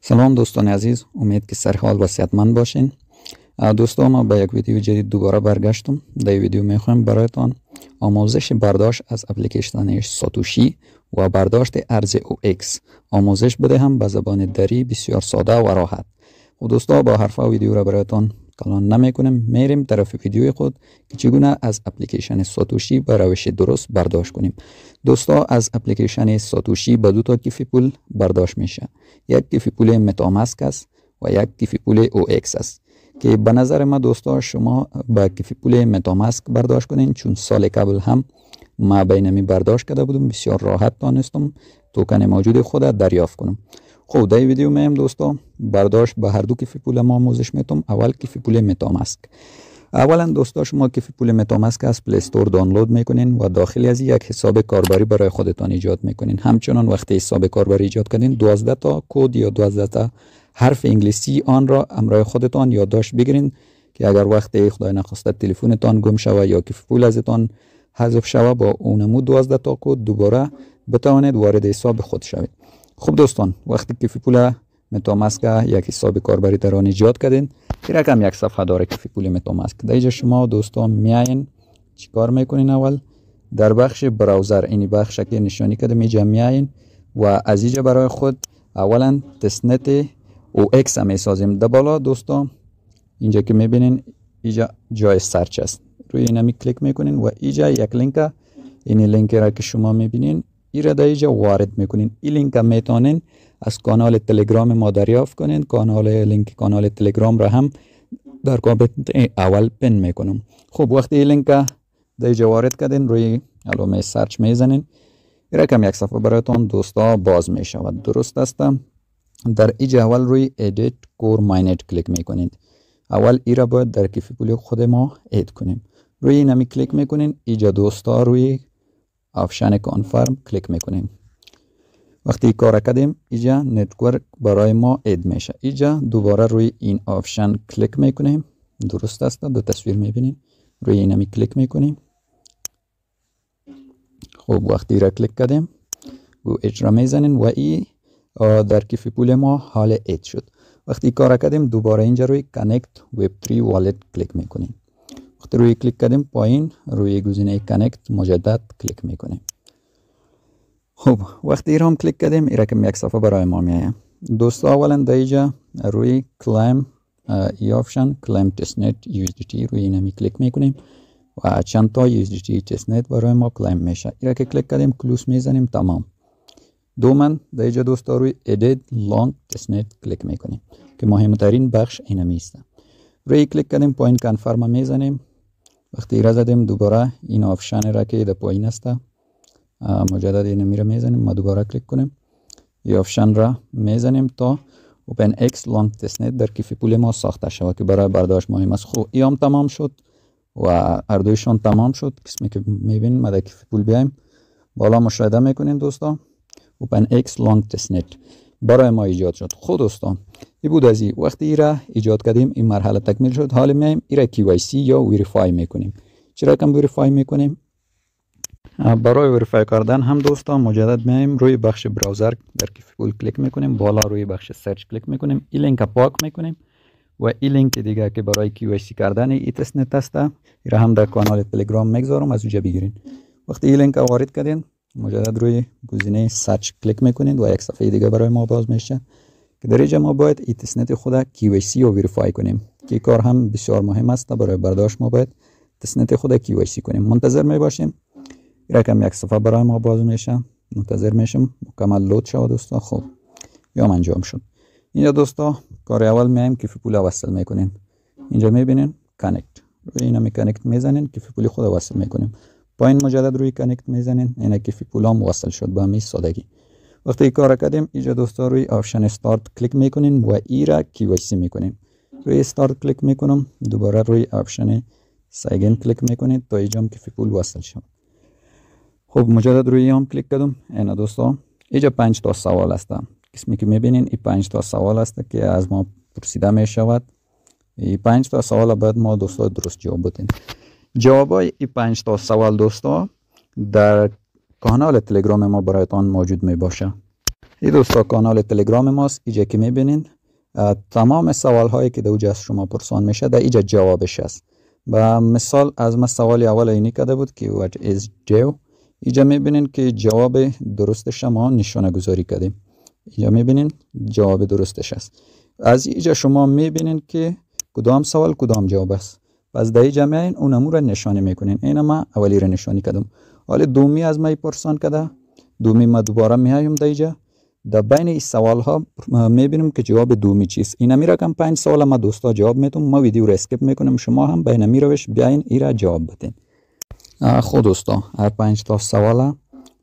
سلام دوستان عزیز، امید که سر حال و صحتمند باشین. دوستان، ما به یک ویدیو جدید دوباره برگشتم. در ویدیو میخوایم برایتان آموزش برداشت از اپلیکیشن ساتوشی و برداشت ارز OX آموزش بدهم به زبان دری بسیار ساده و راحت. و دوستان، با حرف ویدیو را برایتان کلان نمیکنیم، میریم طرف ویدیوی خود که چگونه از اپلیکیشن ساتوشی به روش درست برداشت کنیم. دوستا، از اپلیکیشن ساتوشی به دو تا کیف پول برداشت میشه. یک کیف پول متاماسک است و یک کیف پول OX است که به نظر ما دوستا شما با کیف پول متاماسک برداشت کنین، چون سال قبل هم ما بینمی برداشت کرده بودم، بسیار راحت تانستم توکن موجود خود دریافت کنم. خب در ویدیو میم دوستا برداشت به هر دو کیف پول ما آموزش میتم. اول کیف پول متاماسک. اولا دوستا شما کیف پول متاماسک از پلی استور دانلود میکنین و داخل از یک حساب کاربری برای خودتان ایجاد میکنین. همچنان وقتی حساب کاربری ایجاد کردین 12 تا کد یا 12 تا حرف انگلیسی آن را همراه خودتان یادداشت بگیرین که اگر وقتی خدای نخواسته تلفنتان گم شوه یا کیف پول ازتان حذف شوه، با اونمو 12 تا کد دوباره بتوانید وارد حساب خود شوید. خب دوستان، وقتی کیف پول متاماسک یک حساب کاربری در آن ایجاد کردین، این رقم یک صفحه داره کیف پول متاماسک. در اینجا شما دوستان میاین چیکار میکنین؟ اول در بخش براوزر، این بخش که نشانی کردم اینجا میاین و از اینجا برای خود اولا تستنت OX هم میسازیم. در بالا دوستان اینجا که میبینین اینجا جای سرچ است، روی این همی کلیک میکنین و اینجا یک لینک، این لینک را که شما میبینین این را در اینجا وارد میکنین. این لینک میتونین از کانال تلگرام ما دریافت کنین. لینک کانال تلگرام را هم در کامنت اول پن میکنم. خب وقتی این لینک در اینجا وارد کردین، روی علامه سرچ میزنین، این رقم یک صفحه برایتان دوستا باز میشود. درست است؟ در اینجا اول روی ادیت کور ماینت کلیک میکنید. اول این را باید در کیف پول خود ما اد کنیم. روی این همی کلیک میکنین. اینجا دوستا روی آپشن کانفرم کلیک میکنیم. وقتی کار کردیم اینجا نتورک برای ما اد میشه. اینجا دوباره روی این آپشن کلیک میکنیم. درست است؟ دو تصویر میبینیم. روی این همی کلیک میکنیم. خب وقتی را کلیک کردیم و اجرا میزنیم و این در کیف پول ما حال اد شد. وقتی کار کردیم دوباره اینجا روی کانکت وب 3 والت کلیک میکنیم. وقتی روی کلیک کردیم پایین روی گزینه کانکت مجدد کلیک میکنیم. خب وقتی این هم کلیک کردیم این رقم یک صفحه برای ما میایه. دوستا اولا در اینجا روی کلیم ای آپشن کلیم تستنت USDT روی این همی کلیک میکنیم و چند تا USDT تستنت برای ما کلیم میشه. این را که کلیک کردیم کلوز میزنیم، تمام. دومن در اینجا دوستا روی edit long testnet کلیک میکنیم که مهمترین بخش این همی است. روی کلیک کردیم پایین کانفرم میزنیم. وقتی را زدیم دوباره این آپشن را که در پایین است مجدد این میره میزنیم. ما دوباره کلیک کنیم، این آپشن را میزنیم تا OpenX long testnet در کیف پول ما ساخته شود که برای برداشت مهم است. خب این هم تمام شد و اردویشان تمام شد. قسمی که میبینیم ما در کیف پول بیایم بالا مشاهده میکنین دوستا، OpenX long testnet برای ما ایجاد شد. خود دوستان این بود از این. وقتی ای را ایجاد کردیم این مرحله تکمیل شد. حالا میایم ای را KYC یا ویریفای میکنیم. چرا کم ویریفای میکنیم؟ برای ویریفای کردن هم دوستان مجدد میایم روی بخش براوزر در کیف پول کلیک میکنیم، بالا روی بخش سرچ کلیک میکنیم، این لینک پاک میکنیم و این لینک دیگه که برای KYC کردن ای تستنت است این را هم در کانال تلگرام میگذارم، از اونجا بگیرین. وقتی این لینک وارد کردین مجدد روی گزینه سرچ کلیک میکنید و یک صفحه دیگه برای ما باز میشه که در اینجا ما باید ای تستنت خود KYC و ویریفای کنیم که کار هم بسیار مهم است. برای برداشت ما باید تستنت خود KYC کنیم. منتظر میباشیم، این رقم یک صفحه برای ما باز میشه. منتظر میشم مکمل لود شود دوستا. خب یا انجام شد. اینجا دوستا کار اول میایم کیف پول وصل میکنیم. اینجا میبینین کانکت، روی اینا کانکت میزنین کیف پول خود وصل میکنیم. پایین مجدد روی کانکت میزنین، اینا کیف پولام وصل شد به همین سادگی. وقتی کار کردیم اینجا دوستا روی آپشن استارت کلیک میکنین و ای را KYC میکنیم. روی استارت کلیک میکنم، دوباره روی آپشن سایگن کلیک میکنید تا اینجا کیف پول وصل شد. خب مجدد روی هم کلیک کردم. اینا دوستا اینجا 5 تا سوال است. قسمی که میبینین این 5 تا سوال است که از ما پرسیده میشود. این 5 تا سوال بعد ما دوستا درست جواب بدیم. جوابای این 5 تا سوال دوستا در کانال تلگرام ما برایتان موجود می باشه. این دوستا کانال تلگرام ماست. اینجا که میبینین تمام سوال هایی که دوجه از شما پرسان میشه در اینجا جوابش است. به مثال از ما سوال اول اینی کرده بود که what is Geo. اینجا میبینین که جواب درستش ما نشانه گذاری کردیم. اینجا میبینین جواب درستش است. از اینجا شما میبینین که کدام سوال کدام جواب است. پس در اینجا میاین اونمو را نشانه میکنین. این ما اولی را نشانی کردم. حالا دومی از ما پرسان کرده. دومی ما دوباره میایم در اینجا. در بین این سوال ها میبینیم که جواب دومی چیست. اینا می رقم 5 سوال ما دوستا جواب میتون. ما ویدیو رو اسکیپ میکنیم. شما هم بین می روش بیاین ای را جواب بدین. خود دوستا هر 5 تا سوال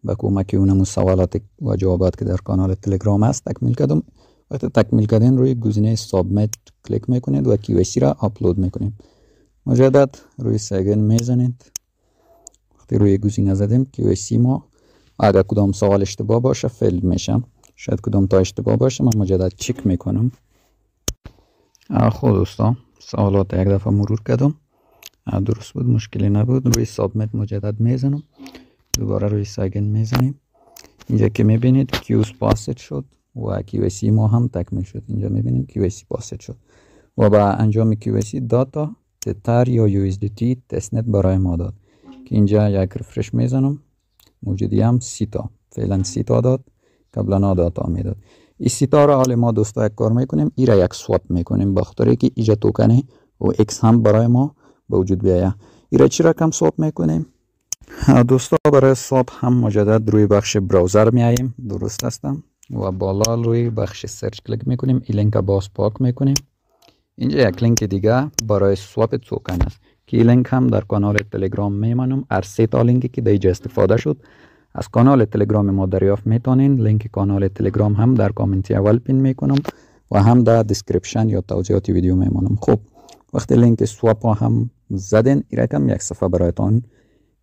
با کمک اونمو سوالات و جوابات که در کانال تلگرام است تکمیل کردم. وقتی تکمیل کردین روی گزینه سابمیت کلیک میکنید و KYC را آپلود میکنیم. مجدد روی سیگن میزنید. وقتی روی گزینه زدیم KYC ما اگر کدام سوال اشتباه باشه فیل میشم. شاید کدام تا اشتباه باشه من مجدد چک میکنم. خود دوستا سوالات یک دفعه مرور کردم. درست بود، مشکلی نبود. روی سابمیت مجدد میزنم. دوباره روی سیگن میزنیم. اینجا که میبینید کیوز پاسد شد و KYC ما هم تکمیل شد. اینجا میبینیم KYC پاسد شد و با انجام KYC داتا تتر یا USDT تستنت برای ما داد که اینجا یک رفرش میزنم. موجودی هم 30 تا، فعلا 30 تا داد، قبلا داتا میداد. این 30 تا را حال ما دوستا یک کار میکنیم، ای را یک سواب میکنیم به خاطر که اینجا توکن و X هم برای ما به وجود بیاید. ای را چی رقم سواب میکنیم دوستا؟ برای سواب هم مجدد روی بخش براوزر میاییم، درست هستم، و بالا روی بخش سرچ کلیک میکنیم. این لینک باز پاک میکنیم. اینجا یک لینک دیگه برای سواب توکن است که این لینک هم در کانال تلگرام میمانم. هر 3 تا لینکی که دیجا استفاده شد از کانال تلگرام ما دریافت میتونین. لینک کانال تلگرام هم در کامنت اول پین میکنم و هم در دیسکریپشن یا توضیحات ویدیو میمانم. خب وقتی لینک سواب هم زدین این رقم یک صفحه برایتان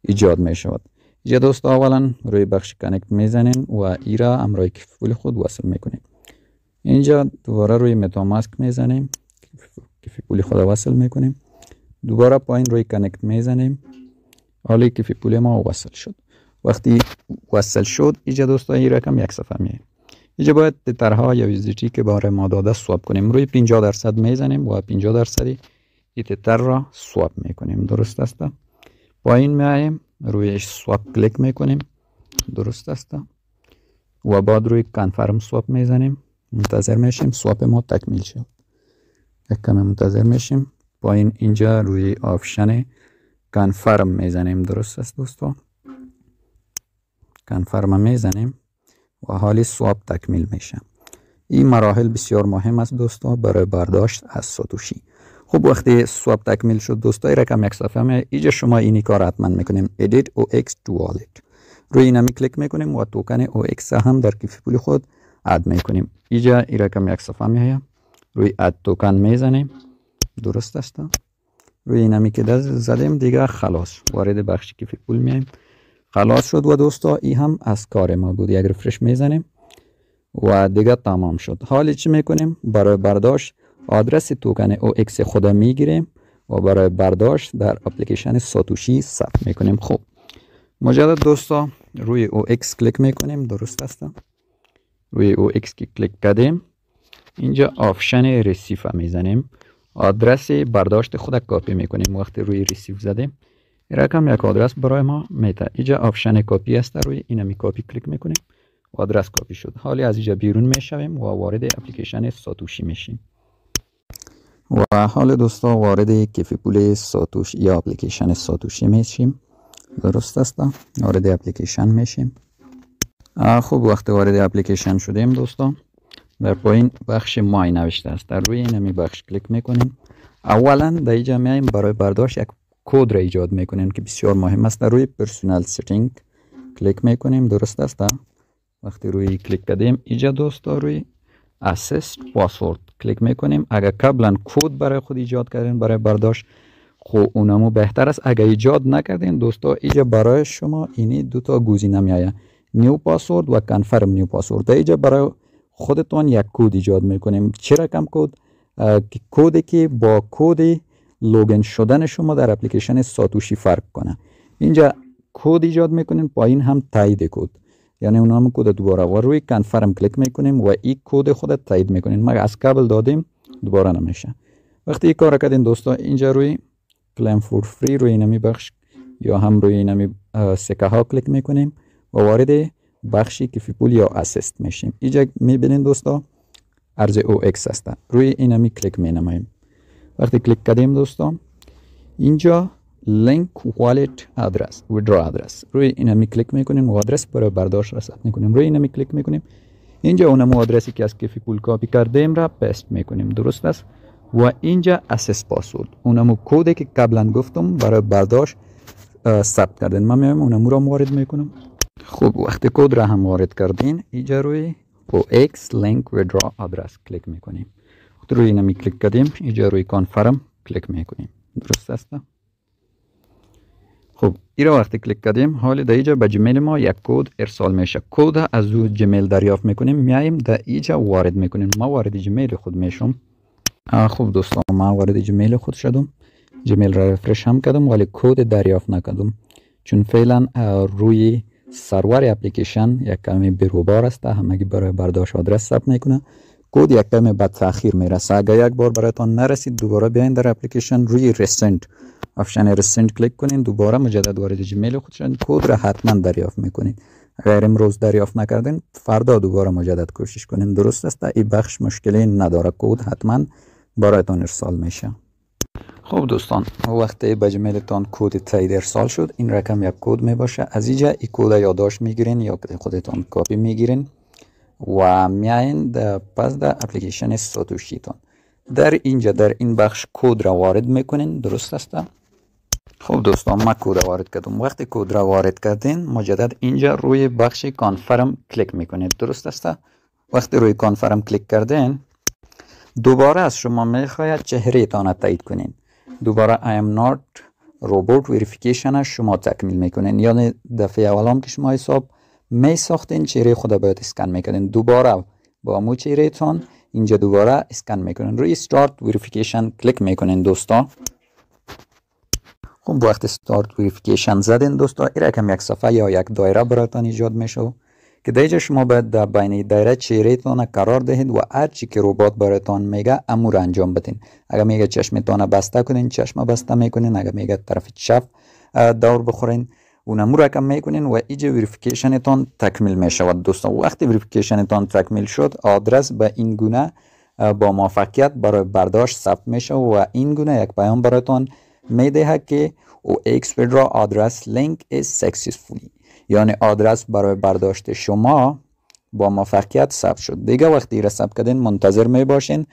ایجاد میشود. اینجا دوستا اولا روی بخش کانکت میزنین و ای را همراه کیف پول خود وصل میکنین. اینجا دوباره روی متاماسک میزنیم، کیف پول خود وصل میکنیم. دوباره پایین روی کانکت میزنیم. حالا کیف پول ما وصل شد. وقتی وصل شد اینجا دوستا این رقم یک صفحه میاد. اینجا باید تترها یا USDT که برای ما داده سواب کنیم. روی 50% میزنیم و 50% این تتر را سواب میکنیم. درست است؟ پایین میایم روی سواب کلیک میکنیم. درست است؟ و بعد روی کانفرم سواب میزنیم. منتظر میشیم سواب ما تکمیل شد. یک کم منتظر میشیم. پایین اینجا روی آپشن کانفرم میزنیم. درست است دوستا؟ کانفرم میزنیم و حالی سواب تکمیل میشه. این مراحل بسیار مهم است دوستا برای برداشت از ساتوشی. خب وقتی سواب تکمیل شد دوستا رقم یک صفحه می اینجا شما اینی کار حتما میکنیم edit OX to wallet. روی اینا می کلیک میکنیم و توکن OX هم در کیف پول خود اد میکنیم. اینجا این رقم یک صفحه میایم. روی اد توکن میزنیم. درست است؟ روی اینا می که زدیم دیگه خلاص وارد بخش کیف پول میایم. خلاص شد و دوستا این هم از کار ما بود. یک رفرش میزنیم و دیگه تمام شد. حالی چی میکنیم؟ برای برداشت آدرس توکن OX خود میگیریم و برای برداشت در اپلیکیشن ساتوشی ثبت میکنیم. خب مجدد دوستا روی OX کلیک میکنیم. درست است؟ روی OX که کلیک کردیم اینجا آپشن ریسیف میزنیم. آدرس برداشت خود کاپی میکنیم. وقتی روی ریسیف زدیم رقم یک آدرس برای ما میده. اینجا آپشن کپی است. روی این می کپی کلیک میکنیم و آدرس کپی شد. حالی از اینجا بیرون میشویم و وارد اپلیکیشن ساتوشی میشیم. و حال دوستا وارد کیف پول ساتوشی یا اپلیکیشن ساتوشی میشیم. درست است؟ وارد اپلیکیشن میشیم. خب وقتی وارد اپلیکیشن شدیم دوستا در پایین بخش مای نوشته است. در روی این می بخش کلیک میکنیم. اولا در اینجا میایم برای برداشت یک کد را ایجاد میکنیم که بسیار مهم است. در روی پرسونال سیتینگ کلیک میکنیم. درست است؟ وقتی روی کلیک کردیم اینجا دوستا روی اسست پاسورد کلیک میکنیم. اگر قبلا کد برای خود ایجاد کردین برای برداشت خب اونمو بهتر است. اگر ایجاد نکردین دوستا اینجا برای شما اینی دو تا گزینه میآید، نیو پاسورد و کانفرم نیو پاسورد. اینجا برای خودتون یک کد ایجاد میکنیم. چه رقم کد؟ کدی که با کد لوگین شدن شما در اپلیکیشن ساتوشی فرق کنه. اینجا کد ایجاد میکنین، پایین هم تایید کد. یعنی اون هم کد دوباره و روی کانفرم کلیک میکنیم و این کد خود تایید میکنیم. ما از قبل دادیم دوباره نمیشه. وقتی این کار کردین دوستا اینجا روی کلیم فور فری روی اینمی بخش یا هم روی اینمی سکه ها کلیک میکنیم و وارد بخشی کیفی پول یا اسست میشیم. اینجا میبینین دوستا ارز او ایکس هست. روی اینمی کلیک مینماییم. وقتی کلیک کردیم دوستا اینجا لینک والت ادرس ویدرا ادرس روی اینمی کلیک میکنیم و آدرس برای برداشت را ثبت میکنیم. روی اینمی کلیک میکنیم اینجا اونم آدرسی که از کیفی پول کپی کردیم را پست میکنیم. درست است. و اینجا اسس پاسورد اونم کدی که قبلا گفتم برای برداشت ثبت کردین ما میایم اونم رو وارد میکنم. خب وقتی کد را هم وارد کردین اینجا روی OX لینک ویدرا آدرس کلیک میکنیم. وقتی روی اینمی کلیک کردیم اینجا روی کانفرم کلیک میکنیم. درست است. خب این را وقتی کلیک کردیم حالا در اینجا به جیمیل ما یک کد ارسال میشه. کد از او جیمیل دریافت میکنیم میایم در اینجا وارد میکنیم. ما وارد جیمیل خود میشم. خب دوستان ما وارد جیمیل خود شدم. جیمیل را رفرش هم کردم ولی کد دریافت نکردم چون فعلا روی سرور اپلیکیشن یک کمی بیروبار است. همگی برای برداشت آدرس ثبت میکنه. کد یک کمی به تاخیر میرسه. اگر یک بار برایتان نرسید دوباره بیاین در اپلیکیشن روی ریسنت آپشن ریسنت کلیک کنین دوباره مجدد وارد جیمیل خود شدین. کد را حتما دریافت میکنین. اگر امروز دریافت نکردین فردا دوباره مجدد کوشش کنین. درست است. این بخش مشکلی نداره. کد حتما برایتان ارسال میشه. خب دوستان وقتی به جیمیلتان کد تایید ارسال شد این رقم یک کد میباشه. از اینجا این کد یادداشت میگیرین یا خودتان کپی میگیرین و میاین پس در اپلیکیشن ساتوشی تان در اینجا در این بخش کد را وارد میکنین. درست است. خب دوستان ما کد وارد کردم. وقتی کد را وارد کردین مجدد اینجا روی بخش کانفرم کلیک میکنید. درست است. وقتی روی کانفرم کلیک کردین دوباره از شما میخواید چهره تان تایید کنین. دوباره I am not robot verification شما تکمیل میکنین. یعنی دفعه اولام که شما حساب می ساختین چهره خود باید اسکن میکنین. دوباره با مو چهره تان اینجا دوباره اسکن میکنین. روی start verification کلیک میکنین دوستا. خب وقتی start verification زدین دوستا این رقم یک صفحه یا یک دایره براتان ایجاد میشه که دیگه شما باید در بین دایره چهره تان قرار دهید و هر چی که ربات براتان میگه امور انجام بدین. اگر میگه چشمتان بسته کنین چشم بسته میکنین. اگر میگه طرف چپ دور بخورین اون امور رقم میکنین و اینجا وریفیکیشن تان تکمیل میشود. دوستان وقتی وریفیکیشن تان تکمیل شد آدرس به این گونه با موفقیت برای برداشت ثبت میشه و این گونه یک پیام براتان میده که OX withdraw address link is successfully یعنی آدرس برای برداشت شما با موفقیت ثبت شد. دیگه وقتی را ثبت کردین منتظر می باشین.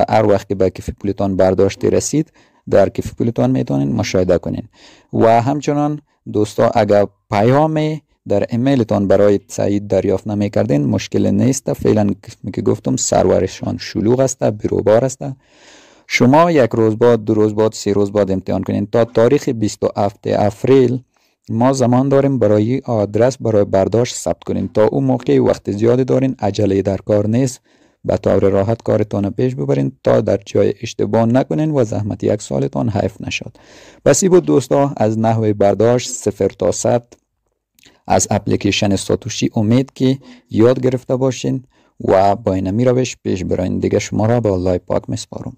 هر وقت که به کیف پولتان برداشتی رسید در کیف پولتان میتونین مشاهده کنین. و همچنان دوستا اگر پیامی در ایمیلتان برای تایید دریافت نمی کردین مشکل نیست. فعلا که گفتم سرورشان شلوغ است بیروبار است. شما یک روز بعد 2 روز بعد 3 روز بعد امتحان کنین. تا تاریخ 27 اپریل ما زمان داریم برای آدرس برای برداشت ثبت کنین. تا اون موقع وقت زیادی دارین. عجله در کار نیست. به طور راحت کارتان پیش ببرین تا در جای اشتباه نکنین و زحمت یک سالتان حیف نشد. بس این بود دوستا از نحوه برداشت 0 تا 100 از اپلیکیشن ساتوشی. امید که یاد گرفته باشین و با این روش پیش برین. دیگه شما را به الله پاک میسپارم.